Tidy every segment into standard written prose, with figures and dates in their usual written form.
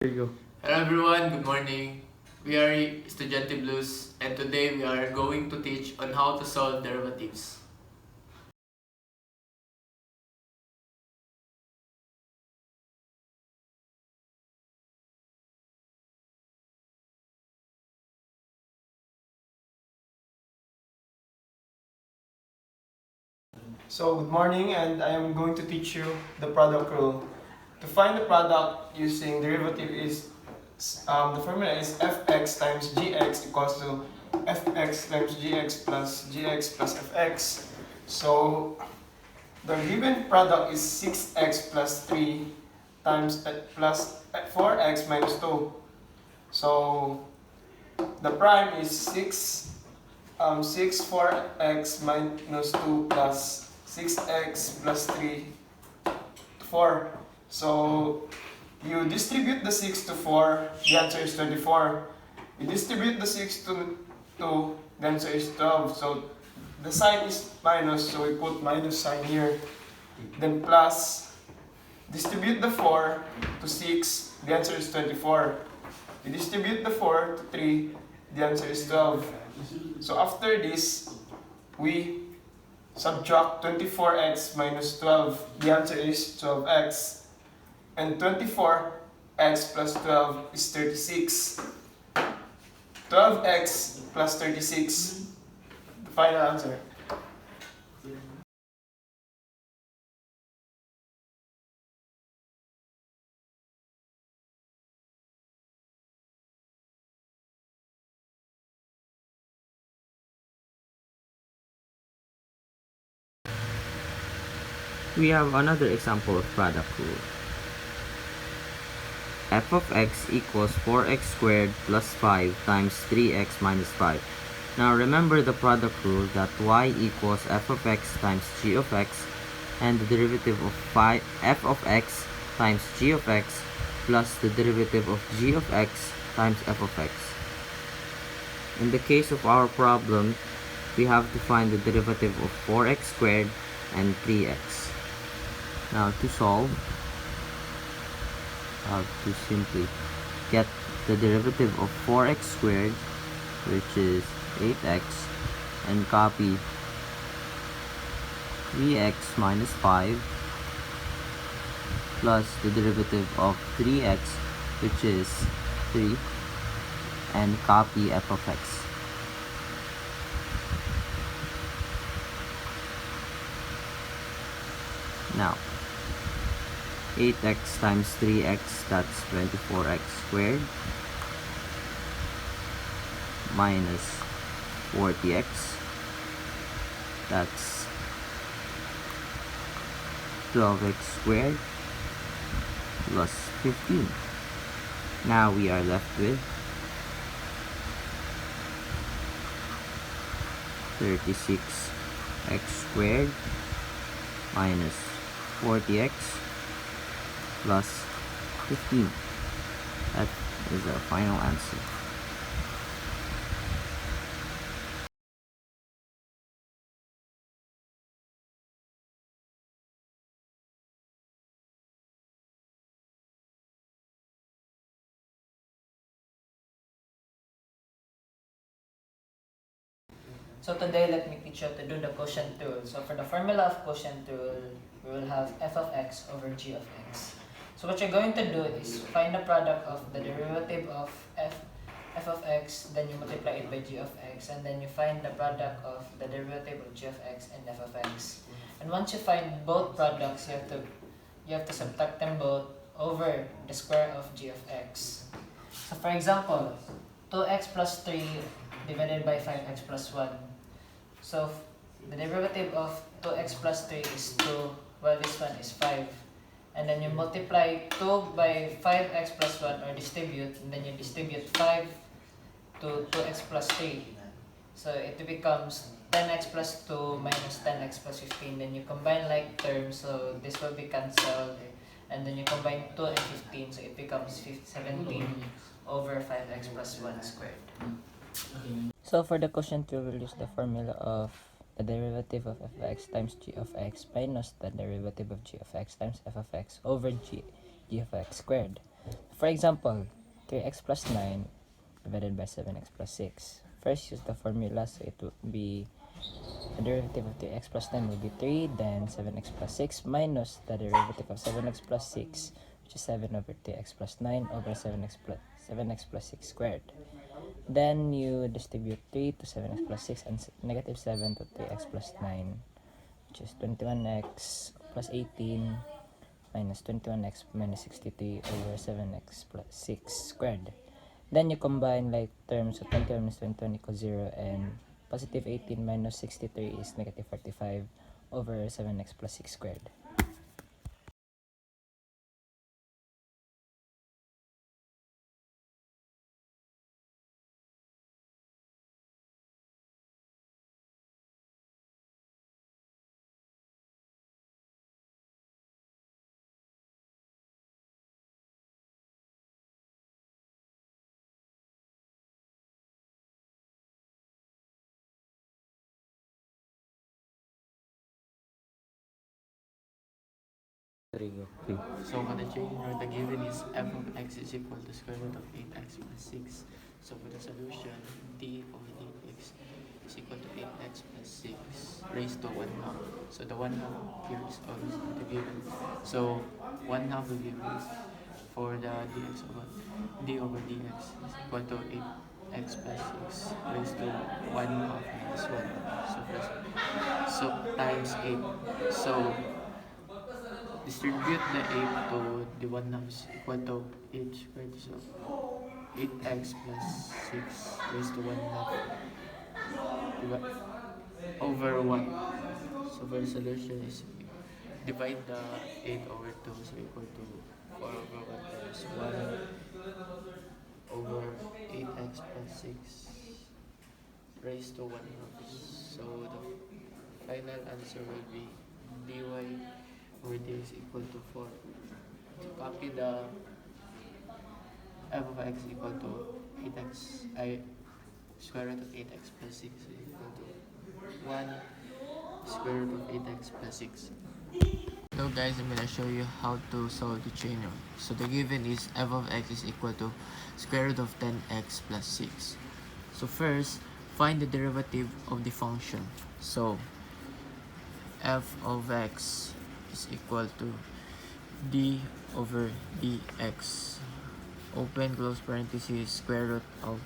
Here you go. Hello everyone, good morning. We are Estudyanteng Blues and today we are going to teach on how to solve derivatives. So good morning, and I am going to teach you the product rule. To find the product using derivative is the formula is fx times gx equals to fx times gx plus fx. So the given product is 6x plus 3 times plus 4x minus 2. So the prime is 6 4x minus 2 plus 6x plus 3 4. So you distribute the 6 to 4, the answer is 24. You distribute the 6 to 2, the answer is 12. So the sign is minus, so we put minus sign here. Then plus, distribute the 4 to 6, the answer is 24. You distribute the 4 to 3, the answer is 12. So after this, we subtract 24x minus 12. The answer is 12x. And 24x plus 12 is 36. 12x plus 36. The final answer. We have another example of product rule. F of x equals 4x squared plus 5 times 3x minus 5. Now remember the product rule that y equals f of x times g of x, and the derivative of f of x times g of x plus the derivative of g of x times f of x. In the case of our problem, we have to find the derivative of 4x squared and 3x. Now to solve, I have to simply get the derivative of 4x squared, which is 8x, and copy 3x minus 5 plus the derivative of 3x, which is 3, and copy f of x. Now 8x times 3x, that's 24x squared, minus 40x, that's 12x squared, plus 15. Now we are left with 36x squared minus 40x plus 15. That is our final answer. So today, let me teach you how to do the quotient rule. So for the formula of quotient rule, we will have f of x over g of x. So what you're going to do is find the product of the derivative of f of x, then you multiply it by g of x, and then you find the product of the derivative of g of x and f of x. And once you find both products, you have to subtract them both over the square of g of x. So for example, 2x plus 3 divided by 5x plus 1. So the derivative of 2x plus 3 is 2, while this one is 5. And then you multiply 2 by 5x plus 1, or distribute, and then you distribute 5 to 2x plus 3. So it becomes 10x plus 2 minus 10x plus 15. Then you combine like terms, so this will be cancelled. And then you combine 2 and 15, so it becomes 17 over 5x plus 1 squared. So for the quotient rule, we'll use the formula of the derivative of f of x times g of x minus the derivative of g of x times f of x over g of x squared. For example, 3x plus 9 divided by 7x plus 6. First, use the formula, so it will be the derivative of 3x plus 9 will be 3, then 7x plus 6 minus the derivative of 7x plus 6, which is 7 over 3x plus 9 over 7x plus 6 squared. Then you distribute 3 to 7x plus 6 and negative 7 to 3x plus 9, which is 21x plus 18 minus 21x minus 63 over 7x plus 6 squared. Then you combine like terms, so 21 minus 21 equals 0, and positive 18 minus 63 is negative 45 over 7x plus 6 squared. Rodrigo. Okay. So for the chain rule, the given is f of x is equal to square root of 8x plus 6. So for the solution, d over dx is equal to 8x plus 6 raised to 1 half. So the 1 half here is always the given. So 1 half will be raised for the dx over d over dx is equal to 8x plus 6 raised to 1 half minus 1. So first, so times 8. So distribute the 8 to the 1 half is equal to 8 squared. So 8x plus 6 raised to 1 half over 1. So for the solution is divide the 8 over 2, so equal to 4 over 1 times 1 over 8x plus 6 raised to 1 half. So the final answer will be dy over dx equal to 4. So copy the f of x equal to 8x, square root of 8x plus 6 is equal to 1 square root of 8x plus 6. Hello guys, I'm gonna show you how to solve the chain rule. So the given is f of x is equal to square root of 10x plus 6. So first, find the derivative of the function. So f of x is equal to d over dx, open close parenthesis, square root of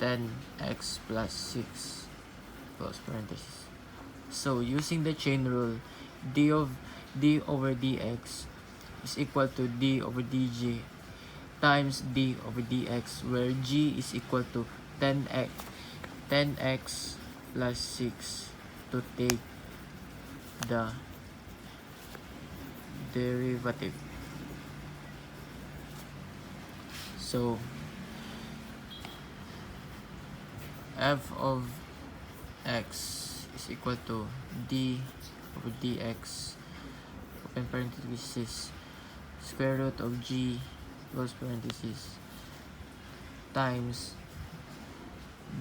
10x plus 6, close parenthesis. So using the chain rule, d over dx is equal to d over dg times d over dx, where g is equal to 10x plus 6 to take the derivative. So f of x is equal to d over dx, open parenthesis, square root of g, close parenthesis, times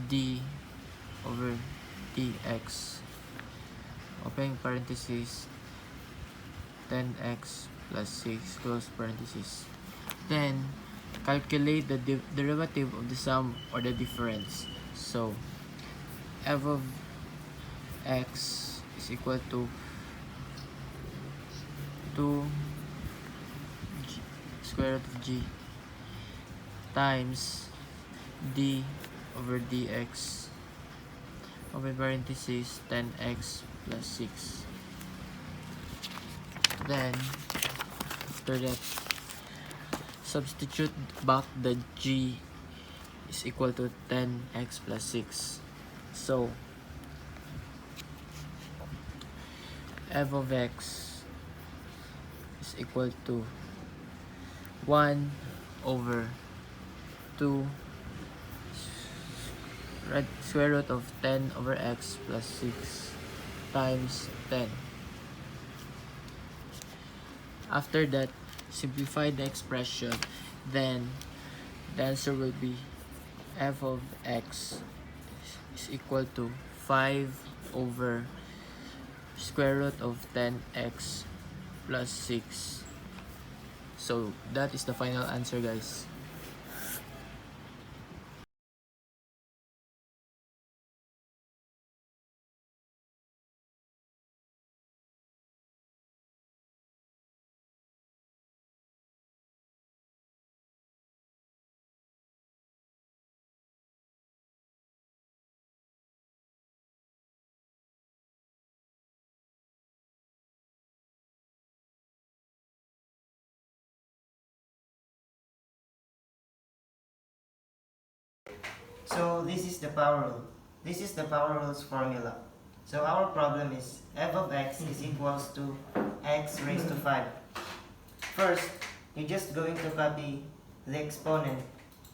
d over dx, open parenthesis, 10x plus 6, close parenthesis. Then calculate the derivative of the sum or the difference. So f of x is equal to 2 square root of g times d over dx, open parenthesis, 10x plus 6. Then after that, substitute back the g is equal to 10x plus 6. So f of x is equal to 1 over 2 square root of 10 over x plus 6 times 10. After that, simplify the expression, then the answer will be f of x is equal to 5 over square root of 10x plus 6 So that is the final answer, guys. So this is the power rule. This is the power rules formula. So our problem is f of x is equals to x raised to 5. First, you're just going to copy the exponent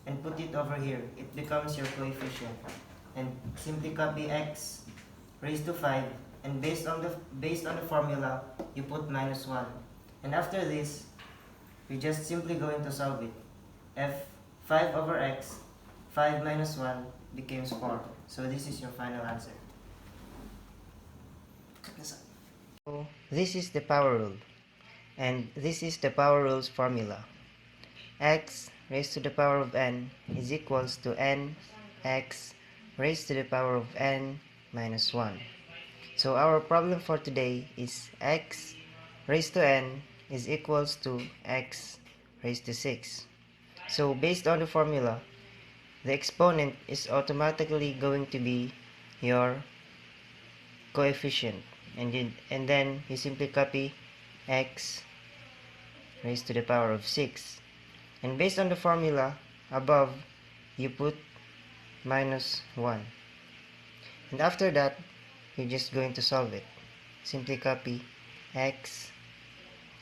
and put it over here. It becomes your coefficient. And simply copy x raised to 5, and based on the formula, you put minus 1. And after this, we're just simply going to solve it. F 5 over x, 5 minus 1 becomes 4. So this is your final answer. So this is the power rule, and this is the power rules formula. X raised to the power of n is equals to n x raised to the power of n minus 1. So our problem for today is x raised to n is equals to x raised to 6. So based on the formula, the exponent is automatically going to be your coefficient, and then you simply copy x raised to the power of 6, and based on the formula above, you put minus 1, and after that you're just going to solve it. Simply copy x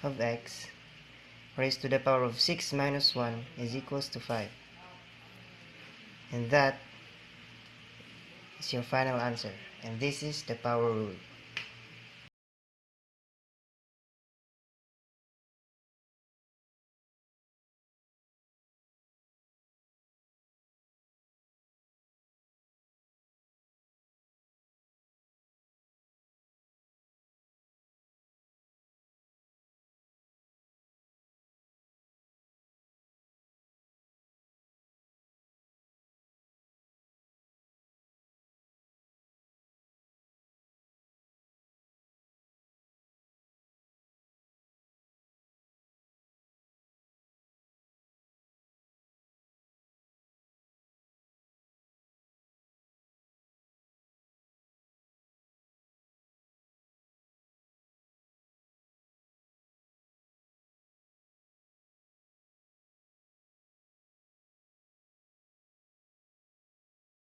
of x raised to the power of 6 minus 1 is equals to 5, and that is your final answer, and this is the power rule.